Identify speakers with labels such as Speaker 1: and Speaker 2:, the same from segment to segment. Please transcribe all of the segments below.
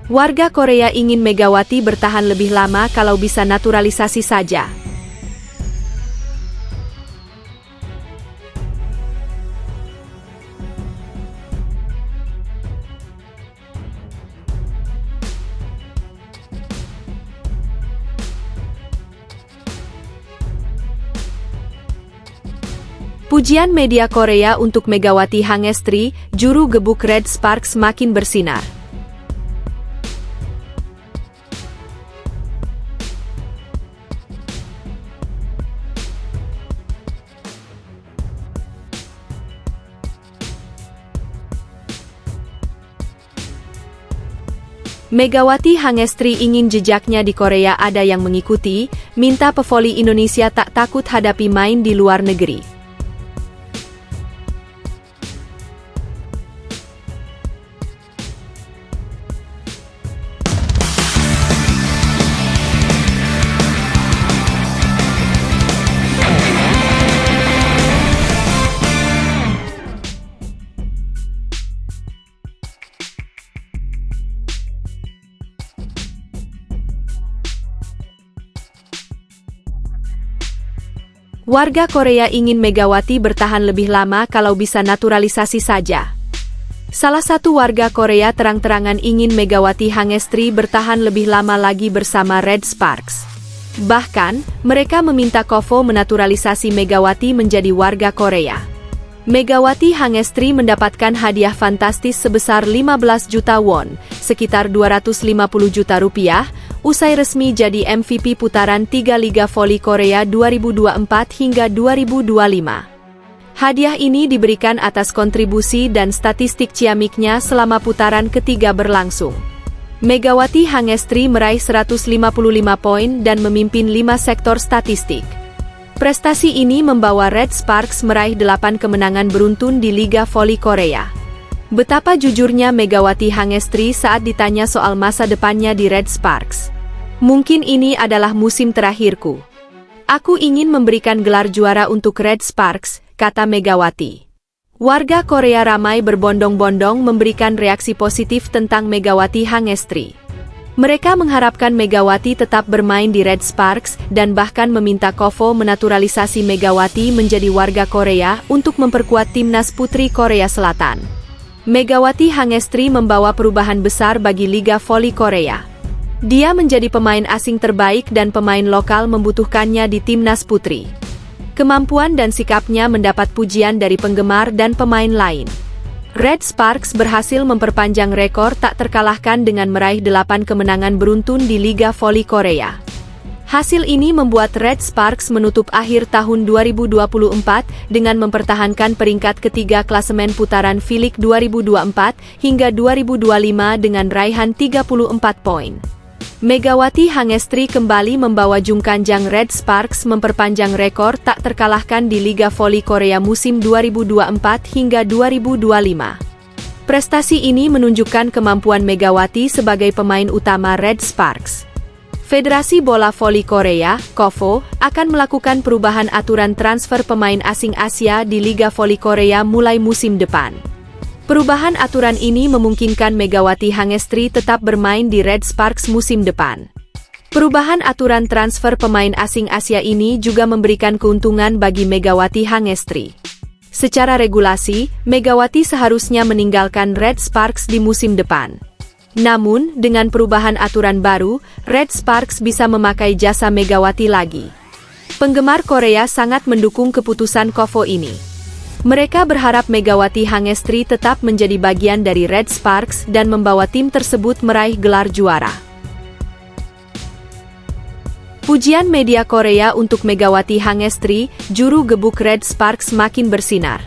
Speaker 1: Warga Korea ingin Megawati bertahan lebih lama kalau bisa naturalisasi saja. Pujian media Korea untuk Megawati Hangestri, juru gebuk Red Sparks semakin bersinar. Megawati Hangestri ingin jejaknya di Korea ada yang mengikuti, minta pevoli Indonesia tak takut hadapi main di luar negeri. Warga Korea ingin Megawati bertahan lebih lama kalau bisa naturalisasi saja. Salah satu warga Korea terang-terangan ingin Megawati Hangestri bertahan lebih lama lagi bersama Red Sparks. Bahkan, mereka meminta KOFO menaturalisasi Megawati menjadi warga Korea. Megawati Hangestri mendapatkan hadiah fantastis sebesar 15 juta won, sekitar 250 juta rupiah, usai resmi jadi MVP putaran 3 Liga Voli Korea 2024 hingga 2025. Hadiah ini diberikan atas kontribusi dan statistik ciamiknya selama putaran ketiga berlangsung. Megawati Hangestri meraih 155 poin dan memimpin 5 sektor statistik. Prestasi ini membawa Red Sparks meraih 8 kemenangan beruntun di Liga Voli Korea. Betapa jujurnya Megawati Hangestri saat ditanya soal masa depannya di Red Sparks. Mungkin ini adalah musim terakhirku. Aku ingin memberikan gelar juara untuk Red Sparks, kata Megawati. Warga Korea ramai berbondong-bondong memberikan reaksi positif tentang Megawati Hangestri. Mereka mengharapkan Megawati tetap bermain di Red Sparks dan bahkan meminta KOFO menaturalisasi Megawati menjadi warga Korea untuk memperkuat timnas putri Korea Selatan. Megawati Hangestri membawa perubahan besar bagi Liga Voli Korea. Dia menjadi pemain asing terbaik dan pemain lokal membutuhkannya di timnas putri. Kemampuan dan sikapnya mendapat pujian dari penggemar dan pemain lain. Red Sparks berhasil memperpanjang rekor tak terkalahkan dengan meraih 8 kemenangan beruntun di Liga Voli Korea. Hasil ini membuat Red Sparks menutup akhir tahun 2024 dengan mempertahankan peringkat ketiga klasemen putaran V-League 2024 hingga 2025 dengan raihan 34 poin. Megawati Hangestri kembali membawa jungkanjang Red Sparks memperpanjang rekor tak terkalahkan di Liga Voli Korea musim 2024 hingga 2025. Prestasi ini menunjukkan kemampuan Megawati sebagai pemain utama Red Sparks. Federasi Bola Voli Korea, KOFO, akan melakukan perubahan aturan transfer pemain asing Asia di Liga Voli Korea mulai musim depan. Perubahan aturan ini memungkinkan Megawati Hangestri tetap bermain di Red Sparks musim depan. Perubahan aturan transfer pemain asing Asia ini juga memberikan keuntungan bagi Megawati Hangestri. Secara regulasi, Megawati seharusnya meninggalkan Red Sparks di musim depan. Namun, dengan perubahan aturan baru, Red Sparks bisa memakai jasa Megawati lagi. Penggemar Korea sangat mendukung keputusan KOFO ini. Mereka berharap Megawati Hangestri tetap menjadi bagian dari Red Sparks dan membawa tim tersebut meraih gelar juara. Pujian media Korea untuk Megawati Hangestri, juru gebuk Red Sparks semakin bersinar.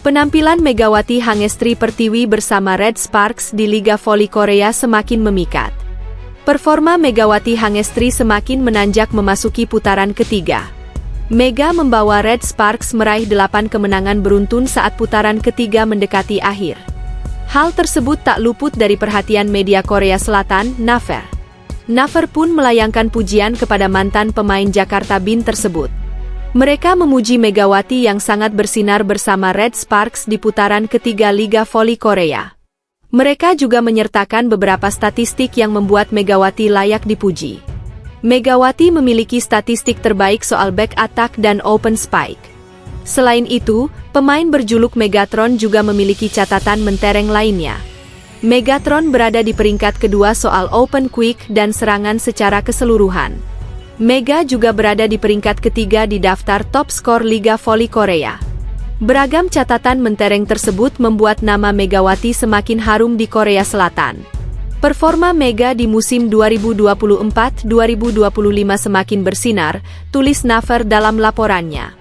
Speaker 1: Penampilan Megawati Hangestri Pertiwi bersama Red Sparks di Liga Voli Korea semakin memikat. Performa Megawati Hangestri semakin menanjak memasuki putaran ketiga. Mega membawa Red Sparks meraih 8 kemenangan beruntun saat putaran ketiga mendekati akhir. Hal tersebut tak luput dari perhatian media Korea Selatan, Naver. Naver pun melayangkan pujian kepada mantan pemain Jakarta Bin tersebut. Mereka memuji Megawati yang sangat bersinar bersama Red Sparks di putaran ketiga Liga Voli Korea. Mereka juga menyertakan beberapa statistik yang membuat Megawati layak dipuji. Megawati memiliki statistik terbaik soal back attack dan open spike. Selain itu, pemain berjuluk Megatron juga memiliki catatan mentereng lainnya. Megatron berada di peringkat kedua soal open quick dan serangan secara keseluruhan. Mega juga berada di peringkat ketiga di daftar top skor Liga Voli Korea. Beragam catatan mentereng tersebut membuat nama Megawati semakin harum di Korea Selatan. Performa Mega di musim 2024-2025 semakin bersinar, tulis Naver dalam laporannya.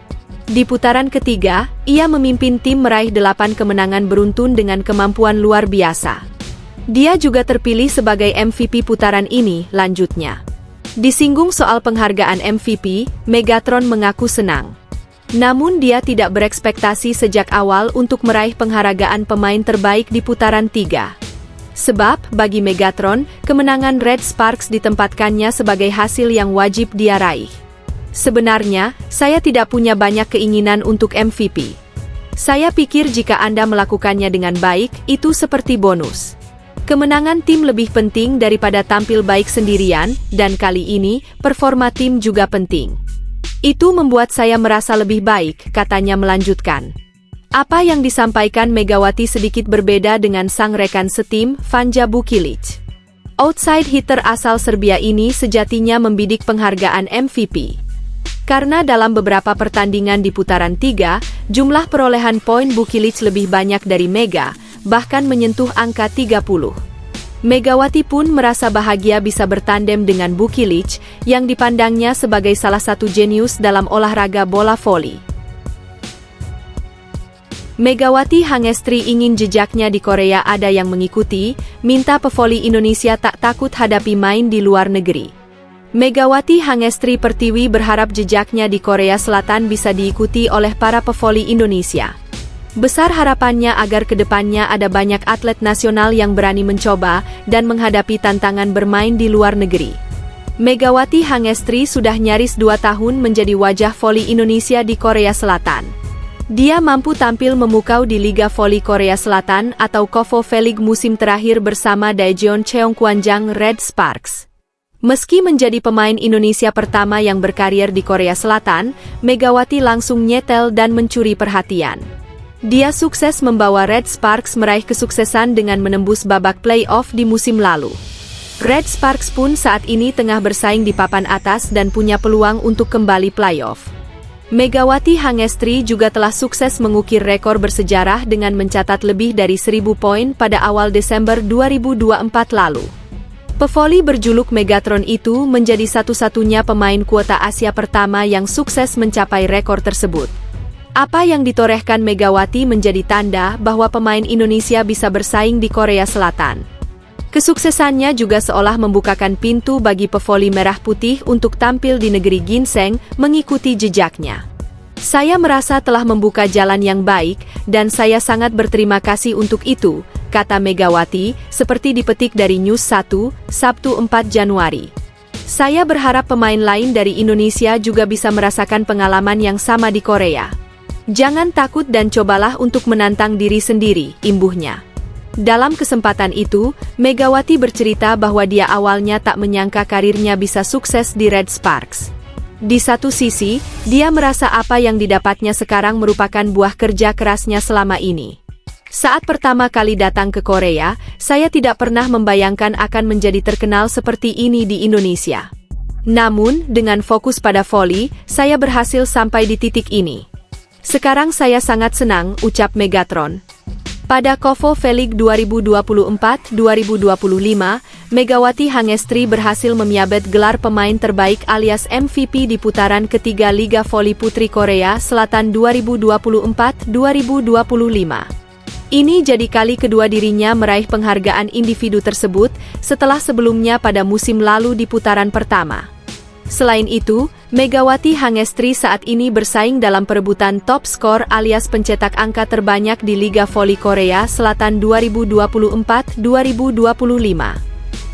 Speaker 1: Di putaran ketiga, ia memimpin tim meraih 8 kemenangan beruntun dengan kemampuan luar biasa. Dia juga terpilih sebagai MVP putaran ini, lanjutnya. Disinggung soal penghargaan MVP, Megatron mengaku senang. Namun dia tidak berekspektasi sejak awal untuk meraih penghargaan pemain terbaik di putaran 3. Sebab, bagi Megatron, kemenangan Red Sparks ditempatkannya sebagai hasil yang wajib dia raih. Sebenarnya, saya tidak punya banyak keinginan untuk MVP. Saya pikir jika Anda melakukannya dengan baik, itu seperti bonus. Kemenangan tim lebih penting daripada tampil baik sendirian, dan kali ini, performa tim juga penting. Itu membuat saya merasa lebih baik, katanya melanjutkan. Apa yang disampaikan Megawati sedikit berbeda dengan sang rekan setim, Vanja Bukilic. Outside hitter asal Serbia ini sejatinya membidik penghargaan MVP. Karena dalam beberapa pertandingan di putaran 3, jumlah perolehan poin Bukilic lebih banyak dari Mega, bahkan menyentuh angka 30. Megawati pun merasa bahagia bisa bertandem dengan Bukilic, yang dipandangnya sebagai salah satu jenius dalam olahraga bola voli. Megawati Hangestri ingin jejaknya di Korea ada yang mengikuti, minta pevoli Indonesia tak takut hadapi main di luar negeri. Megawati Hangestri Pertiwi berharap jejaknya di Korea Selatan bisa diikuti oleh para pevoli Indonesia. Besar harapannya agar kedepannya ada banyak atlet nasional yang berani mencoba dan menghadapi tantangan bermain di luar negeri. Megawati Hangestri sudah nyaris 2 tahun menjadi wajah voli Indonesia di Korea Selatan. Dia mampu tampil memukau di Liga Voli Korea Selatan atau KOVO V-League musim terakhir bersama Daejeon Cheongkwanjang Red Sparks. Meski menjadi pemain Indonesia pertama yang berkarir di Korea Selatan, Megawati langsung nyetel dan mencuri perhatian. Dia sukses membawa Red Sparks meraih kesuksesan dengan menembus babak play-off di musim lalu. Red Sparks pun saat ini tengah bersaing di papan atas dan punya peluang untuk kembali play-off. Megawati Hangestri juga telah sukses mengukir rekor bersejarah dengan mencatat lebih dari 1.000 poin pada awal Desember 2024 lalu. Pevoli berjuluk Megatron itu menjadi satu-satunya pemain kuota Asia pertama yang sukses mencapai rekor tersebut. Apa yang ditorehkan Megawati menjadi tanda bahwa pemain Indonesia bisa bersaing di Korea Selatan. Kesuksesannya juga seolah membukakan pintu bagi pevoli merah putih untuk tampil di negeri ginseng mengikuti jejaknya. Saya merasa telah membuka jalan yang baik, dan saya sangat berterima kasih untuk itu, kata Megawati, seperti dipetik dari News 1, Sabtu 4 Januari. Saya berharap pemain lain dari Indonesia juga bisa merasakan pengalaman yang sama di Korea. Jangan takut dan cobalah untuk menantang diri sendiri, imbuhnya. Dalam kesempatan itu, Megawati bercerita bahwa dia awalnya tak menyangka karirnya bisa sukses di Red Sparks. Di satu sisi, dia merasa apa yang didapatnya sekarang merupakan buah kerja kerasnya selama ini. Saat pertama kali datang ke Korea, saya tidak pernah membayangkan akan menjadi terkenal seperti ini di Indonesia. Namun, dengan fokus pada voli, saya berhasil sampai di titik ini. Sekarang saya sangat senang, ucap Megatron. Pada KOVO V-League 2024-2025, Megawati Hangestri berhasil menyabet gelar pemain terbaik alias MVP di putaran ketiga Liga Voli Putri Korea Selatan 2024-2025. Ini jadi kali kedua dirinya meraih penghargaan individu tersebut, setelah sebelumnya pada musim lalu di putaran pertama. Selain itu, Megawati Hangestri saat ini bersaing dalam perebutan top skor alias pencetak angka terbanyak di Liga Voli Korea Selatan 2024-2025.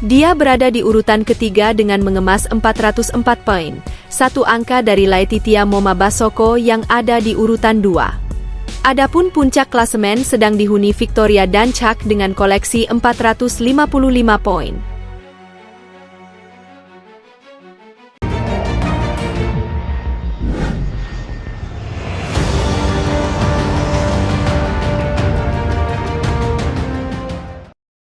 Speaker 1: Dia berada di urutan ketiga dengan mengemas 404 poin, satu angka dari Laetitia Moma Basoko yang ada di urutan 2. Adapun puncak klasemen sedang dihuni Victoria dan Chuck dengan koleksi 455 poin.